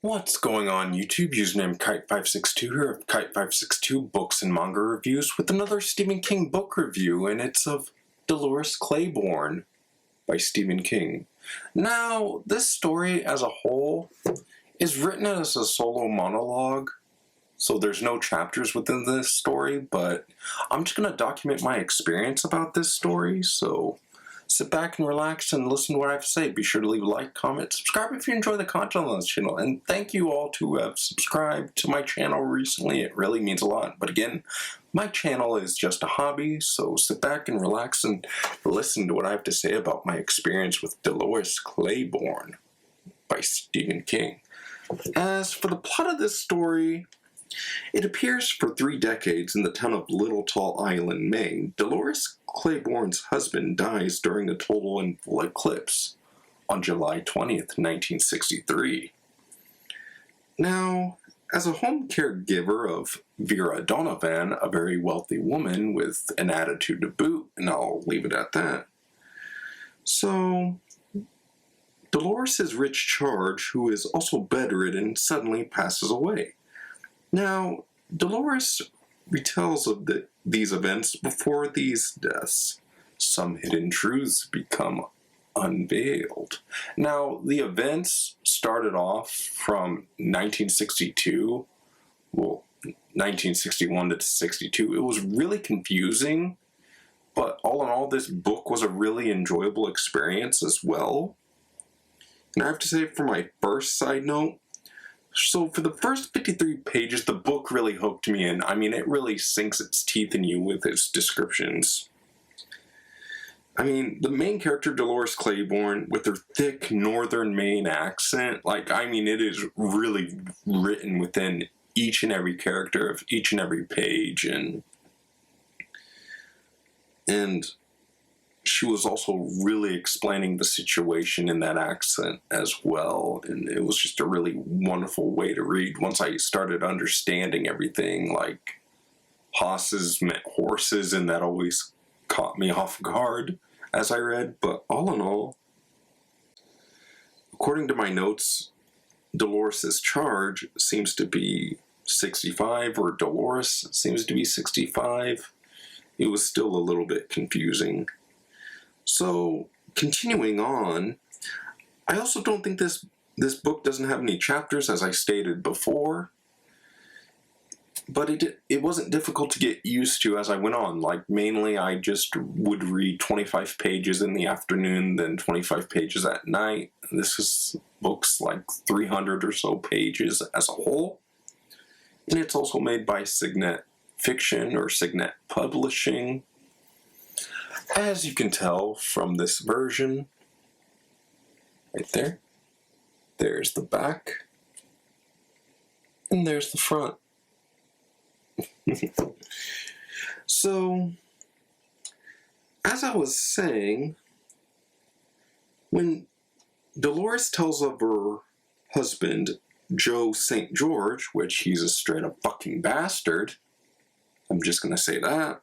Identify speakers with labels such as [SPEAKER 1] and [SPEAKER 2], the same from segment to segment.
[SPEAKER 1] What's going on YouTube? Username Kite562 here of Kite562 Books and Manga Reviews with another Stephen King book review, and it's of Dolores Claiborne by Stephen King. Now, this story as a whole is written as a solo monologue, so there's no chapters within this story, but I'm just going to document my experience about this story, so sit back and relax and listen to what I have to say. Be sure to leave a like, comment, subscribe if you enjoy the content on this channel. And thank you all who have subscribed to my channel recently. It really means a lot. But again, my channel is just a hobby, so sit back and relax and listen to what I have to say about my experience with Dolores Claiborne by Stephen King. As for the plot of this story, it appears for 3 decades in the town of Little Tall Island, Maine. Dolores Claiborne's husband dies during a total and full eclipse on July 20th, 1963. Now, as a home caregiver of Vera Donovan, a very wealthy woman with an attitude to boot, and I'll leave it at that. So, Dolores' rich charge, who is also bedridden, suddenly passes away. Now, Dolores retells of these events before these deaths. Some hidden truths become unveiled. Now, the events started off from 1962, well, 1961 to 62. It was really confusing, but all in all, this book was a really enjoyable experience as well. And I have to say, for my first side note, so for the first 53 pages, the book really hooked me in. I mean, it really sinks its teeth in you with its descriptions. I mean, the main character, Dolores Claiborne, with her thick northern Maine accent, it is really written within each and every character of each and every page, and she was also really explaining the situation in that accent as well, and it was just a really wonderful way to read once I started understanding everything, like hosses meant horses, and that always caught me off guard as I read. But all in all, according to my notes, Dolores' charge seems to be 65, or Dolores seems to be 65. It was still a little bit confusing. So, continuing on, I also don't think this book doesn't have any chapters, as I stated before, but it wasn't difficult to get used to as I went on. Like, mainly I just would read 25 pages in the afternoon, then 25 pages at night. This book's like 300 or so pages as a whole, and it's also made by Signet Fiction or Signet Publishing. As you can tell from this version, right there, there's the back, and there's the front. So, as I was saying, when Dolores tells of her husband, Joe St. George, which he's a straight up fucking bastard, I'm just gonna say that,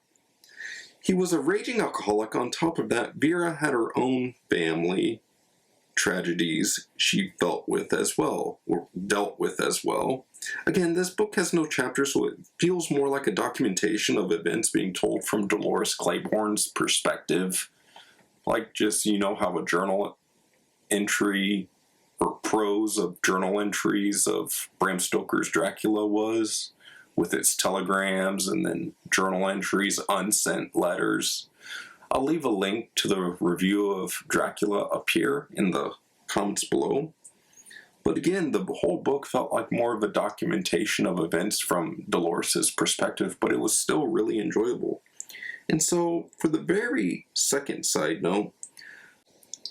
[SPEAKER 1] he was a raging alcoholic. On top of that, Vera had her own family tragedies she dealt with as well. Again, this book has no chapters, so it feels more like a documentation of events being told from Dolores Claiborne's perspective. Like just, how a journal entry or prose of journal entries of Bram Stoker's Dracula was, with its telegrams and then journal entries, unsent letters. I'll leave a link to the review of Dracula up here in the comments below. But again, the whole book felt like more of a documentation of events from Dolores' perspective, but it was still really enjoyable. And so, for the very second side note,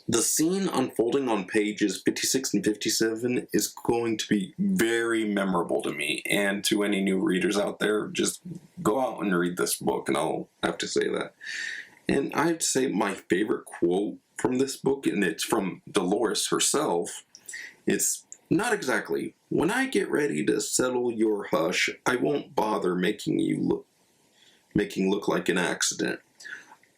[SPEAKER 1] the scene unfolding on pages 56 and 57 is going to be very memorable to me, and to any new readers out there. Just go out and read this book, and I'll have to say that. And I'd say my favorite quote from this book, and it's from Dolores herself, it's not exactly, "When I get ready to settle your hush, I won't bother making look like an accident.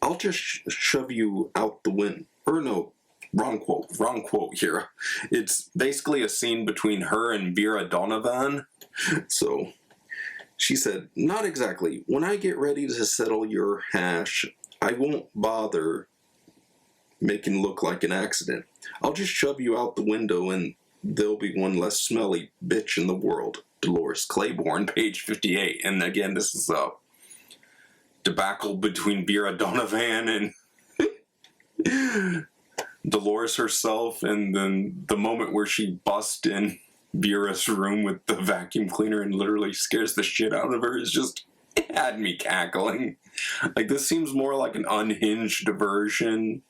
[SPEAKER 1] I'll just shove you out the window. Or no, wrong quote here. It's basically a scene between her and Vera Donovan. So she said, "Not exactly. When I get ready to settle your hash, I won't bother making look like an accident. I'll just shove you out the window and there'll be one less smelly bitch in the world." Dolores Claiborne, page 58. And again, this is a debacle between Vera Donovan and Dolores herself, and then the moment where she busts in Vera's room with the vacuum cleaner and literally scares the shit out of her, is just, it had me cackling. Like, this seems more like an unhinged version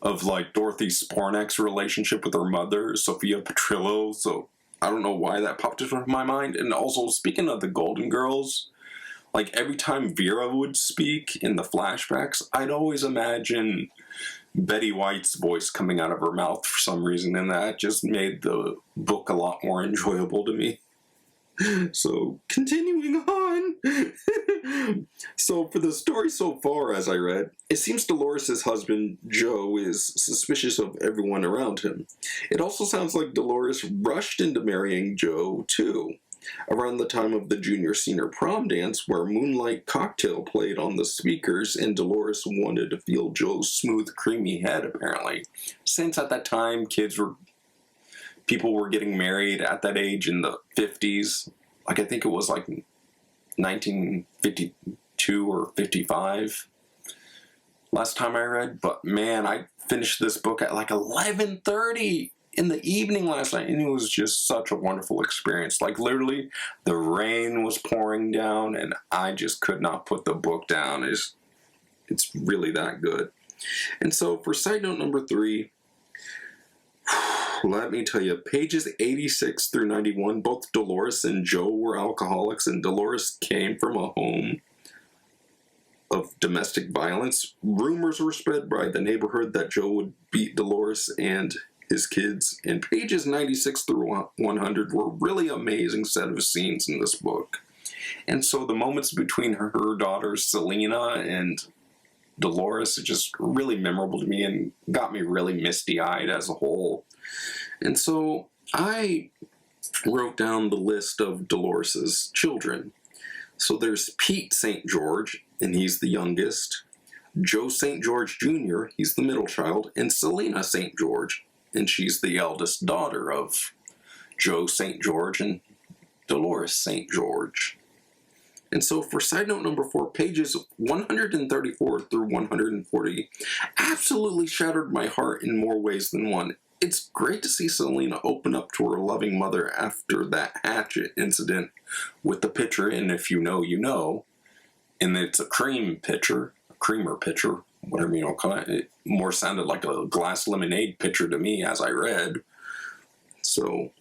[SPEAKER 1] of like Dorothy Spornak's relationship with her mother, Sophia Petrillo. So I don't know why that popped into my mind. And also, speaking of the Golden Girls, like every time Vera would speak in the flashbacks, I'd always imagine Betty White's voice coming out of her mouth for some reason, and that just made the book a lot more enjoyable to me. So, continuing on. So, for the story so far, as I read, it seems Dolores' husband, Joe, is suspicious of everyone around him. It also sounds like Dolores rushed into marrying Joe, too, around the time of the junior-senior prom dance, where Moonlight Cocktail played on the speakers, and Dolores wanted to feel Joe's smooth, creamy head, apparently. Since at that time, people were getting married at that age in the 50s. Like, I think it was like 1952 or 55 last time I read. But man, I finished this book at like 11:30 in the evening last night, and it was just such a wonderful experience. Like, literally, the rain was pouring down, and I just could not put the book down. It's really that good. And so, for side note number 3, let me tell you, pages 86 through 91, both Dolores and Joe were alcoholics, and Dolores came from a home of domestic violence. Rumors were spread by the neighborhood that Joe would beat Dolores and his kids, and pages 96 through 100 were a really amazing set of scenes in this book. And so the moments between her daughters, Selena and Dolores, are just really memorable to me and got me really misty-eyed as a whole. And so I wrote down the list of Dolores' children. So there's Pete St. George, and he's the youngest. Joe St. George Jr., he's the middle child. And Selena St. George, and she's the eldest daughter of Joe St. George and Dolores St. George. And so for side note number 4, pages 134 through 140 absolutely shattered my heart in more ways than one. It's great to see Selena open up to her loving mother after that hatchet incident with the pitcher, and if you know, you know. And it's a creamer pitcher, whatever you want to call it. It more sounded like a glass lemonade pitcher to me as I read. So,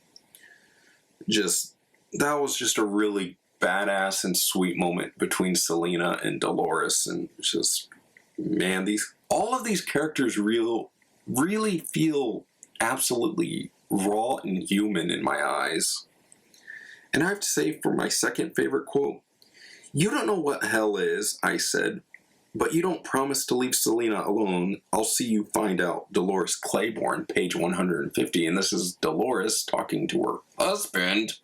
[SPEAKER 1] that was just a really badass and sweet moment between Selena and Dolores, and just, man, all of these characters really feel absolutely raw and human in my eyes. And I have to say, for my second favorite quote, "You don't know what hell is," I said, "but you don't promise to leave Selena alone. I'll see you find out." Dolores Claiborne, page 150. And this is Dolores talking to her husband,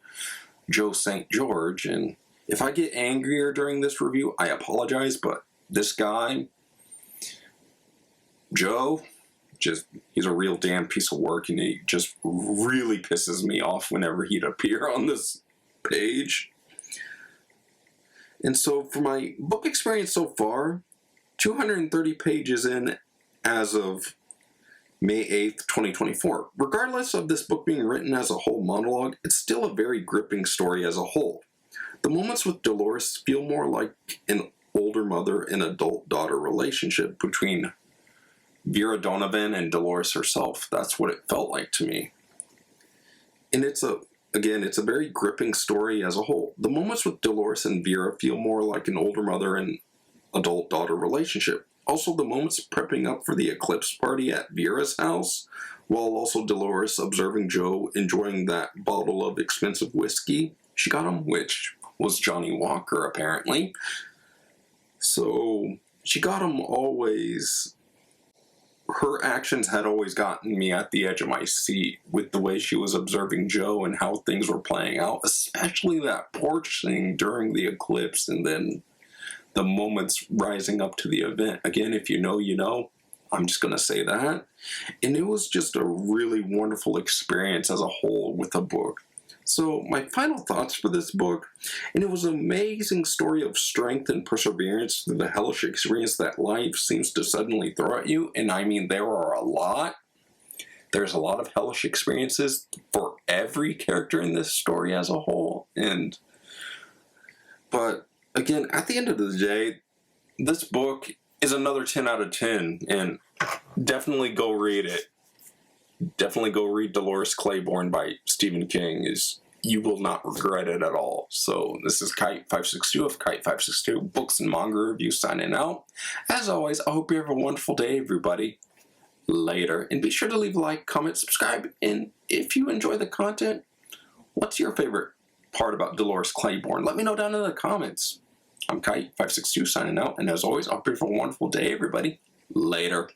[SPEAKER 1] Joe St. George. And if I get angrier during this review, I apologize, but this guy, Joe, he's a real damn piece of work, and he just really pisses me off whenever he'd appear on this page. And so for my book experience so far, 230 pages in as of May 8th, 2024. Regardless of this book being written as a whole monologue, it's still a very gripping story as a whole. The moments with Dolores feel more like an older mother and adult-daughter relationship between Vera Donovan and Dolores herself. That's what it felt like to me. And it's a very gripping story as a whole. The moments with Dolores and Vera feel more like an older mother and adult-daughter relationship. Also, the moments prepping up for the eclipse party at Vera's house, while also Dolores observing Joe enjoying that bottle of expensive whiskey she got him, which was Johnny Walker, apparently. So, she got him always her actions had always gotten me at the edge of my seat with the way she was observing Joe and how things were playing out, especially that porch thing during the eclipse and then the moments rising up to the event. Again, if you know, you know. I'm just going to say that. And it was just a really wonderful experience as a whole with the book. So my final thoughts for this book, and it was an amazing story of strength and perseverance through the hellish experience that life seems to suddenly throw at you. And I mean, there are a lot. There's a lot of hellish experiences for every character in this story as a whole. But again, at the end of the day, this book is another 10 out of 10, and definitely go read it. Definitely go read Dolores Claiborne by Stephen King. You will not regret it at all. So this is Kite562 of Kite562 Books and Manga Review signing out. As always, I hope you have a wonderful day, everybody. Later. And be sure to leave a like, comment, subscribe. And if you enjoy the content, what's your favorite part about Dolores Claiborne? Let me know down in the comments. I'm Kite562 signing out, and as always, I hope you have a wonderful day, everybody. Later.